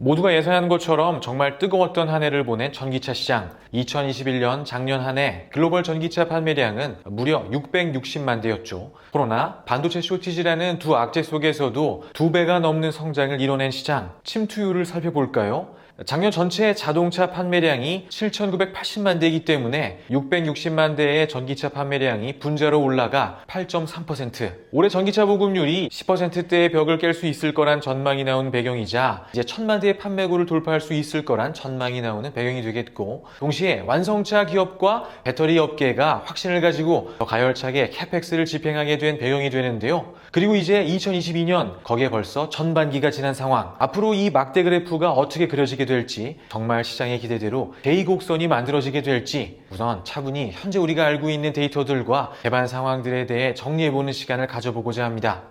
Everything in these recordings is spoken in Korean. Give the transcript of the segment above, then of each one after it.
모두가 예상한 것처럼 정말 뜨거웠던 한 해를 보낸 전기차 시장. 2021년 작년 한 해 글로벌 전기차 판매량은 무려 660만 대였죠. 코로나, 반도체 쇼티지라는 두 악재 속에서도 2배가 넘는 성장을 이뤄낸 시장. 침투율을 살펴볼까요? 작년 전체 자동차 판매량이 7,980만 대이기 때문에 660만 대의 전기차 판매량이 분자로 올라가 8.3%. 올해 전기차 보급률이 10%대의 벽을 깰 수 있을 거란 전망이 나오는 배경이자 이제 1,000만 대의 판매고를 돌파할 수 있을 거란 전망이 나오는 배경이 되겠고, 동시에 완성차 기업과 배터리 업계가 확신을 가지고 더 가열차게 캐펙스를 집행하게 된 배경이 되는데요. 그리고 이제 2022년 거기에 벌써 전반기가 지난 상황. 앞으로 이 막대 그래프가 어떻게 그려지게 될지, 정말 시장의 기대대로 제2곡선이 만들어지게 될지, 우선 차분히 현재 우리가 알고 있는 데이터들과 개발 상황들에 대해 정리해보는 시간을 가져보고자 합니다.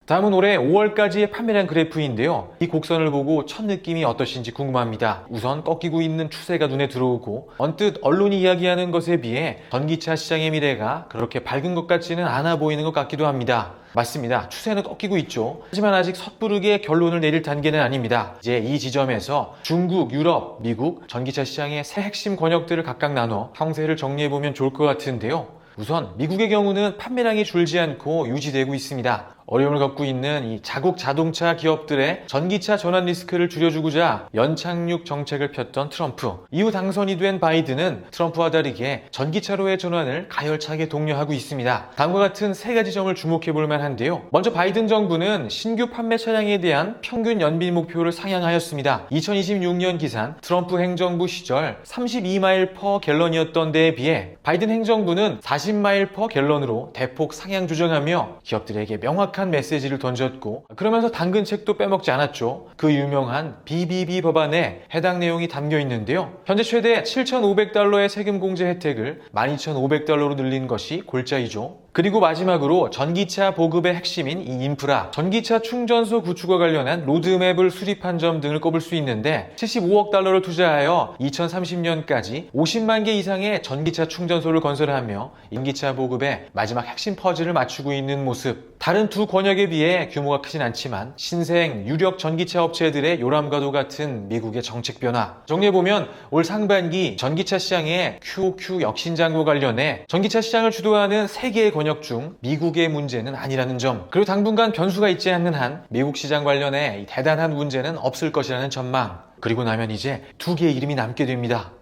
다음은 올해 5월까지의 판매량 그래프인데요. 이 곡선을 보고 첫 느낌이 어떠신지 궁금합니다. 우선 꺾이고 있는 추세가 눈에 들어오고, 언뜻 언론이 이야기하는 것에 비해 전기차 시장의 미래가 그렇게 밝은 것 같지는 않아 보이는 것 같기도 합니다. 맞습니다. 추세는 꺾이고 있죠. 하지만 아직 섣부르게 결론을 내릴 단계는 아닙니다. 이제 이 지점에서 중국, 유럽, 미국 전기차 시장의 세 핵심 권역들을 각각 나눠 형세를 정리해보면 좋을 것 같은데요. 우선 미국의 경우는 판매량이 줄지 않고 유지되고 있습니다. 어려움을 겪고 있는 이 자국 자동차 기업들의 전기차 전환 리스크를 줄여주고자 연착륙 정책을 폈던 트럼프. 이후 당선이 된 바이든은 트럼프와 다르게 전기차로의 전환을 가열차게 독려하고 있습니다. 다음과 같은 세 가지 점을 주목해 볼 만한데요. 먼저 바이든 정부는 신규 판매 차량에 대한 평균 연비 목표를 상향하였습니다. 2026년 기산 트럼프 행정부 시절 32마일 퍼 갤런이었던 데에 비해 바이든 행정부는 40마일 퍼 갤런으로 대폭 상향 조정하며 기업들에게 명확한 메시지를 던졌고, 그러면서 당근책도 빼먹지 않았죠. 그 유명한 BBB 법안에 해당 내용이 담겨 있는데요. 현재 최대 7,500달러의 세금 공제 혜택을 12,500달러로 늘린 것이 골자이죠. 그리고 마지막으로 전기차 보급의 핵심인 이 인프라, 전기차 충전소 구축과 관련한 로드맵을 수립한 점 등을 꼽을 수 있는데, 75억 달러를 투자하여 2030년까지 50만 개 이상의 전기차 충전소를 건설하며 전기차 보급의 마지막 핵심 퍼즐을 맞추고 있는 모습. 다른 두 권역에 비해 규모가 크진 않지만 신생 유력 전기차 업체들의 요람과도 같은 미국의 정책 변화. 정리해보면 올 상반기 전기차 시장의 QOQ 혁신장과 관련해 전기차 시장을 주도하는 세 개의 권역 중 미국의 문제는 아니라는 점, 그리고 당분간 변수가 있지 않는 한 미국 시장 관련해 대단한 문제는 없을 것이라는 전망. 그리고 나면 이제 두 개의 이름이 남게 됩니다.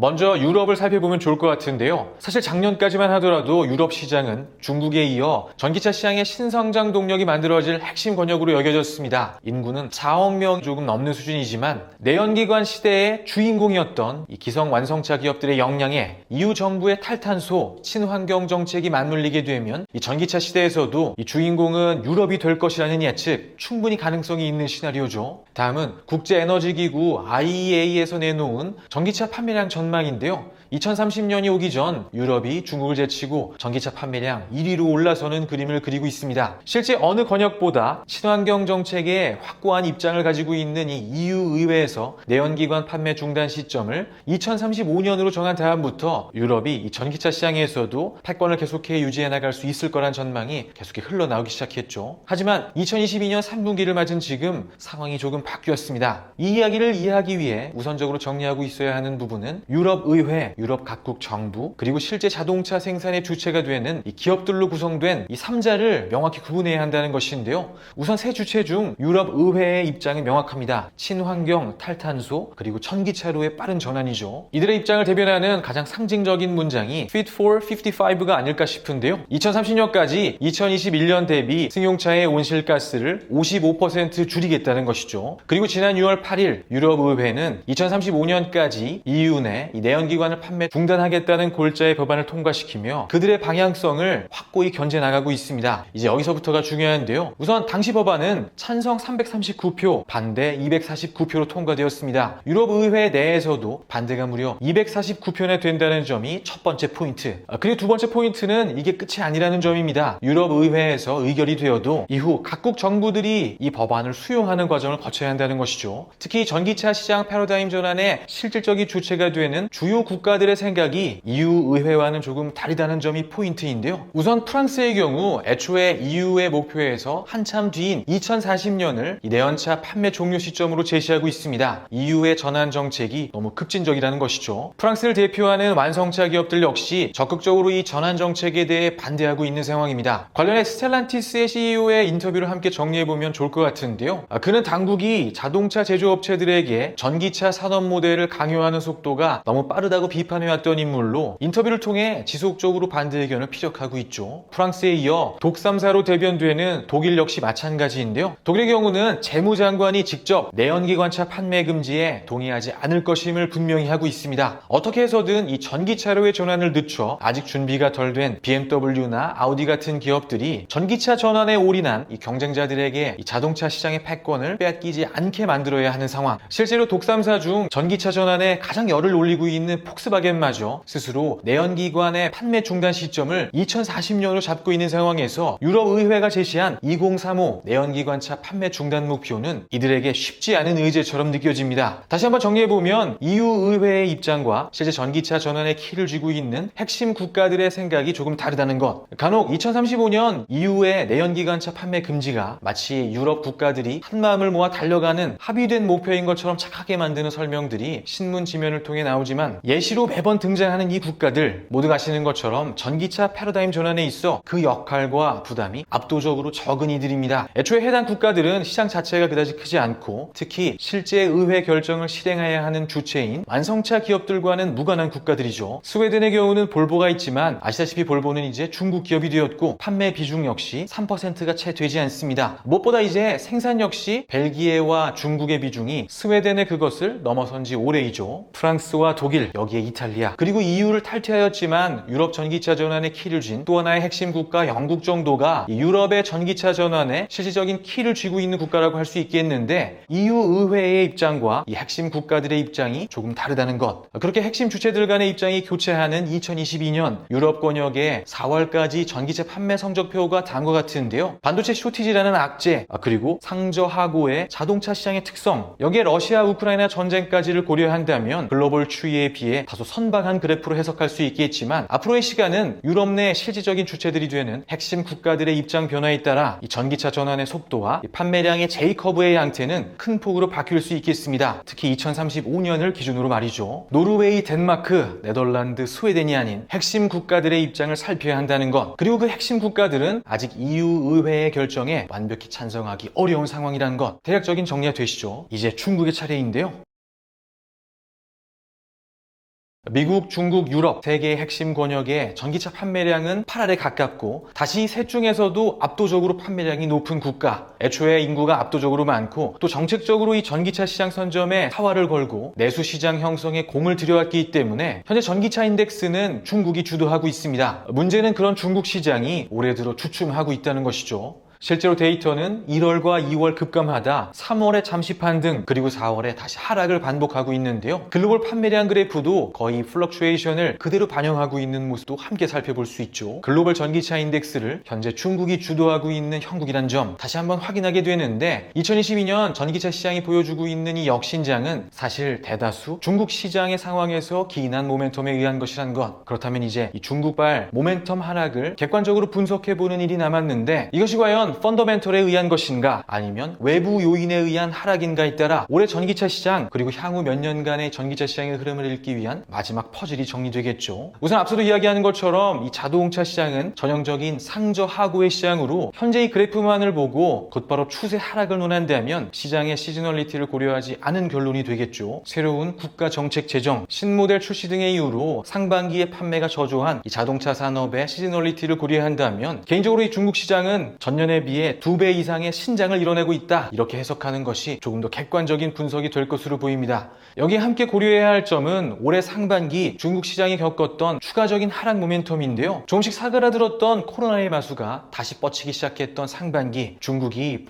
먼저 유럽을 살펴보면 좋을 것 같은데요. 사실 작년까지만 하더라도 유럽 시장은 중국에 이어 전기차 시장의 신성장 동력이 만들어질 핵심 권역으로 여겨졌습니다. 인구는 4억 명 조금 넘는 수준이지만 내연기관 시대의 주인공이었던 이 기성 완성차 기업들의 역량에 EU 정부의 탈탄소, 친환경 정책이 맞물리게 되면 이 전기차 시대에서도 이 주인공은 유럽이 될 것이라는 예측, 충분히 가능성이 있는 시나리오죠. 다음은 국제에너지기구 IEA에서 내놓은 전기차 판매량 전망인데요. 2030년이 오기 전 유럽이 중국을 제치고 전기차 판매량 1위로 올라서는 그림을 그리고 있습니다. 실제 어느 권역보다 친환경 정책에 확고한 입장을 가지고 있는 이 EU 의회에서 내연기관 판매 중단 시점을 2035년으로 정한 다음부터 유럽이 이 전기차 시장에서도 패권을 계속해 유지해 나갈 수 있을 거란 전망이 계속해 흘러나오기 시작했죠. 하지만 2022년 3분기를 맞은 지금 상황이 조금 바뀌었습니다. 이 이야기를 이해하기 위해 우선적으로 정리하고 있어야 하는 부분은 유럽 의회, 유럽 각국 정부, 그리고 실제 자동차 생산의 주체가 되는 이 기업들로 구성된 이 3자를 명확히 구분해야 한다는 것인데요. 우선 세 주체 중 유럽 의회의 입장은 명확합니다. 친환경, 탈탄소, 그리고 전기차로의 빠른 전환이죠. 이들의 입장을 대변하는 가장 상징적인 문장이 Fit for 55가 아닐까 싶은데요. 2030년까지 2021년 대비 승용차의 온실가스를 55% 줄이겠다는 것이죠. 그리고 지난 6월 8일 유럽 의회는 2035년까지 EU 내 이 내연기관을 판매 중단하겠다는 골자의 법안을 통과시키며 그들의 방향성을 확고히 견제 나가고 있습니다. 이제 여기서부터가 중요한데요. 우선 당시 법안은 찬성 339표, 반대 249표로 통과되었습니다. 유럽 의회 내에서도 반대가 무려 249표나 된다는 점이 첫 번째 포인트. 그리고 두 번째 포인트는 이게 끝이 아니라는 점입니다. 유럽 의회에서 의결이 되어도 이후 각국 정부들이 이 법안을 수용하는 과정을 거쳐야 한다는 것이죠. 특히 전기차 시장 패러다임 전환의 실질적인 주체가 되는 주요 국가 국가들의 생각이 EU 의회와는 조금 다르다는 점이 포인트인데요. 우선 프랑스의 경우 애초에 EU의 목표에서 한참 뒤인 2040년을 내연차 판매 종료 시점으로 제시하고 있습니다. EU의 전환 정책이 너무 급진적이라는 것이죠. 프랑스를 대표하는 완성차 기업들 역시 적극적으로 이 전환 정책에 대해 반대하고 있는 상황입니다. 관련해 스텔란티스의 CEO의 인터뷰를 함께 정리해보면 좋을 것 같은데요. 그는 당국이 자동차 제조업체들에게 전기차 산업 모델을 강요하는 속도가 너무 빠르다고 비판해왔던 인물로 인터뷰를 통해 지속적으로 반대 의견을 피력하고 있죠. 프랑스에 이어 독3사로 대변되는 독일 역시 마찬가지인데요. 독일의 경우는 재무장관이 직접 내연기관차 판매 금지에 동의하지 않을 것임을 분명히 하고 있습니다. 어떻게 해서든 이 전기차로의 전환을 늦춰 아직 준비가 덜 된 BMW나 아우디 같은 기업들이 전기차 전환에 올인한 이 경쟁자들에게 이 자동차 시장의 패권을 빼앗기지 않게 만들어야 하는 상황. 실제로 독3사 중 전기차 전환에 가장 열을 올리고 있는 폭스바겐마저 스스로 내연기관의 판매 중단 시점을 2040년으로 잡고 있는 상황에서 유럽의회가 제시한 2035 내연기관차 판매 중단 목표는 이들에게 쉽지 않은 의제처럼 느껴집니다. 다시 한번 정리해보면 EU의회의 입장과 실제 전기차 전환에 키를 쥐고 있는 핵심 국가들의 생각이 조금 다르다는 것. 간혹 2035년 EU의 내연기관차 판매 금지가 마치 유럽 국가들이 한마음을 모아 달려가는 합의된 목표인 것처럼 착하게 만드는 설명들이 신문 지면을 통해 나오지만 예시로 매번 등장하는 이 국가들 모두 아시는 것처럼 전기차 패러다임 전환에 있어 그 역할과 부담이 압도적으로 적은 이들입니다. 애초에 해당 국가들은 시장 자체가 그다지 크지 않고 특히 실제 의회 결정을 실행해야 하는 주체인 완성차 기업들과는 무관한 국가들이죠. 스웨덴의 경우는 볼보가 있지만 아시다시피 볼보는 이제 중국 기업이 되었고 판매 비중 역시 3%가 채 되지 않습니다. 무엇보다 이제 생산 역시 벨기에와 중국의 비중이 스웨덴의 그것을 넘어선 지 오래이죠. 프랑스와 독일, 여기에 이탈리아, 그리고 EU를 탈퇴하였지만 유럽 전기차 전환에 키를 쥔 또 하나의 핵심 국가 영국 정도가 유럽의 전기차 전환에 실질적인 키를 쥐고 있는 국가라고 할 수 있겠는데 EU 의회의 입장과 이 핵심 국가들의 입장이 조금 다르다는 것. 그렇게 핵심 주체들 간의 입장이 교차하는 2022년 유럽 권역의 4월까지 전기차 판매 성적표가 다음과 같은데요. 반도체 쇼티지라는 악재, 그리고 상저하고의 자동차 시장의 특성, 여기에 러시아 우크라이나 전쟁까지를 고려한다면 글로벌 추이에 비해 다소 선박한 그래프로 해석할 수 있겠지만 앞으로의 시간은 유럽 내 실질적인 주체들이 되는 핵심 국가들의 입장 변화에 따라 이 전기차 전환의 속도와 이 판매량의 J커브의 양태는 큰 폭으로 바뀔 수 있겠습니다. 특히 2035년을 기준으로 말이죠. 노르웨이, 덴마크, 네덜란드, 스웨덴이 아닌 핵심 국가들의 입장을 살펴야 한다는 것. 그리고 그 핵심 국가들은 아직 EU 의회의 결정에 완벽히 찬성하기 어려운 상황이라는 것. 대략적인 정리가 되시죠? 이제 중국의 차례인데요. 미국, 중국, 유럽 세 개의 핵심 권역의 전기차 판매량은 8할에 가깝고 다시 셋 중에서도 압도적으로 판매량이 높은 국가. 애초에 인구가 압도적으로 많고 또 정책적으로 이 전기차 시장 선점에 사활을 걸고 내수 시장 형성에 공을 들여왔기 때문에 현재 전기차 인덱스는 중국이 주도하고 있습니다. 문제는 그런 중국 시장이 올해 들어 주춤하고 있다는 것이죠. 실제로 데이터는 1월과 2월 급감하다 3월에 잠시 반등 그리고 4월에 다시 하락을 반복하고 있는데요. 글로벌 판매량 그래프도 거의 플럭추에이션을 그대로 반영하고 있는 모습도 함께 살펴볼 수 있죠. 글로벌 전기차 인덱스를 현재 중국이 주도하고 있는 형국이란 점 다시 한번 확인하게 되는데 2022년 전기차 시장이 보여주고 있는 이 역신장은 사실 대다수 중국 시장의 상황에서 기인한 모멘텀에 의한 것이란 것. 그렇다면 이제 이 중국발 모멘텀 하락을 객관적으로 분석해보는 일이 남았는데 이것이 과연 펀더멘털에 의한 것인가 아니면 외부 요인에 의한 하락인가에 따라 올해 전기차 시장 그리고 향후 몇 년간의 전기차 시장의 흐름을 읽기 위한 마지막 퍼즐이 정리되겠죠. 우선 앞서도 이야기하는 것처럼 이 자동차 시장은 전형적인 상저하고의 시장으로 현재 이 그래프만을 보고 곧바로 추세 하락을 논한다면 시장의 시즈널리티를 고려하지 않은 결론이 되겠죠. 새로운 국가 정책 제정, 신모델 출시 등의 이유로 상반기에 판매가 저조한 이 자동차 산업의 시즈널리티를 고려한다면 개인적으로 이 중국 시장은 전년에 비해 2배 이상의 신장을 이뤄내고 있다. 이렇게 해석하는 것이 조금 더 객관적인 분석이 될 것으로 보입니다. 여기에 함께 고려해야 할 점은 올해 상반기 중국 시장이 겪었던 추가적인 하락 모멘텀인데요. 조금씩 사그라들었던 코로나의 마수가 다시 뻗치기 시작했던 상반기 중국이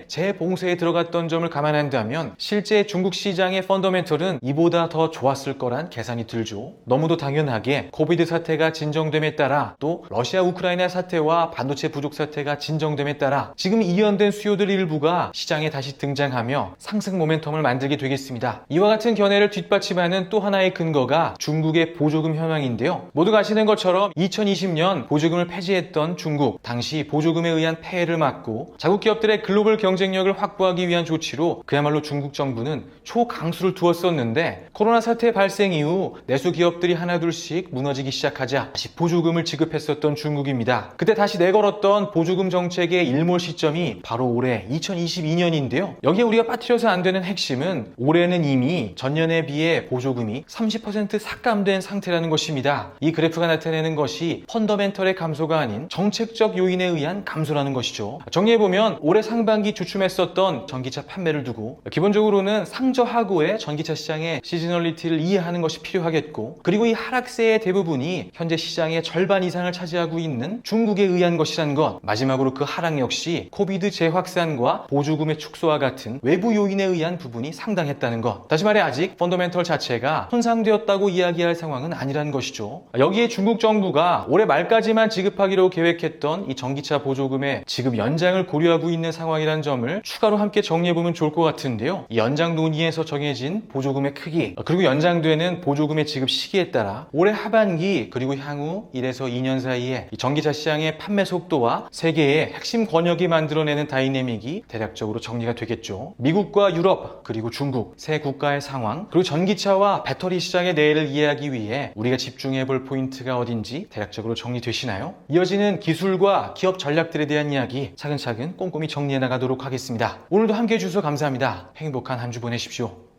재봉쇄에 들어갔던 점을 감안한다면 실제 중국 시장의 펀더멘털은 이보다 더 좋았을 거란 계산이 들죠. 너무도 당연하게 코비드 사태가 진정됨에 따라 또 러시아 우크라이나 사태와 반도체 부족 사태가 진정됨에 조정됨에 따라 지금 이연된 수요들 일부가 시장에 다시 등장하며 상승 모멘텀을 만들게 되겠습니다. 이와 같은 견해를 뒷받침하는 또 하나의 근거가 중국의 보조금 현황인데요. 모두가 아시는 것처럼 2020년 보조금을 폐지했던 중국, 당시 보조금에 의한 폐해를 막고 자국 기업들의 글로벌 경쟁력을 확보하기 위한 조치로 그야말로 중국 정부는 초강수를 두었었는데, 코로나 사태 발생 이후 내수 기업들이 하나둘씩 무너지기 시작하자 다시 보조금을 지급했었던 중국입니다. 그때 다시 내걸었던 보조금 정책의 일몰 시점이 바로 올해 2022년인데요. 여기에 우리가 빠뜨려서 안 되는 핵심은 올해는 이미 전년에 비해 보조금이 30% 삭감된 상태라는 것입니다. 이 그래프가 나타내는 것이 펀더멘털의 감소가 아닌 정책적 요인에 의한 감소라는 것이죠. 정리해보면 올해 상반기 주춤했었던 전기차 판매를 두고 기본적으로는 상저하고의 전기차 시장의 시즈널리티를 이해하는 것이 필요하겠고, 그리고 이 하락세의 대부분이 현재 시장의 절반 이상을 차지하고 있는 중국에 의한 것이라는 것, 마지막으로 그 하락 역시 코비드 재확산과 보조금의 축소와 같은 외부 요인에 의한 부분이 상당했다는 것. 다시 말해 아직 펀더멘털 자체가 손상되었다고 이야기할 상황은 아니라는 것이죠. 여기에 중국 정부가 올해 말까지만 지급하기로 계획했던 이 전기차 보조금의 지급 연장을 고려하고 있는 상황이라는 점을 추가로 함께 정리해보면 좋을 것 같은데요. 이 연장 논의에서 정해진 보조금의 크기, 그리고 연장되는 보조금의 지급 시기에 따라 올해 하반기 그리고 향후 1에서 2년 사이에 이 전기차 시장의 판매 속도와 세계의 핵심 권역이 만들어내는 다이내믹이 대략적으로 정리가 되겠죠. 미국과 유럽 그리고 중국 세 국가의 상황, 그리고 전기차와 배터리 시장의 내일을 이해하기 위해 우리가 집중해볼 포인트가 어딘지 대략적으로 정리되시나요? 이어지는 기술과 기업 전략들에 대한 이야기 차근차근 꼼꼼히 정리해 나가도록 하겠습니다. 오늘도 함께해 주셔서 감사합니다. 행복한 한 주 보내십시오.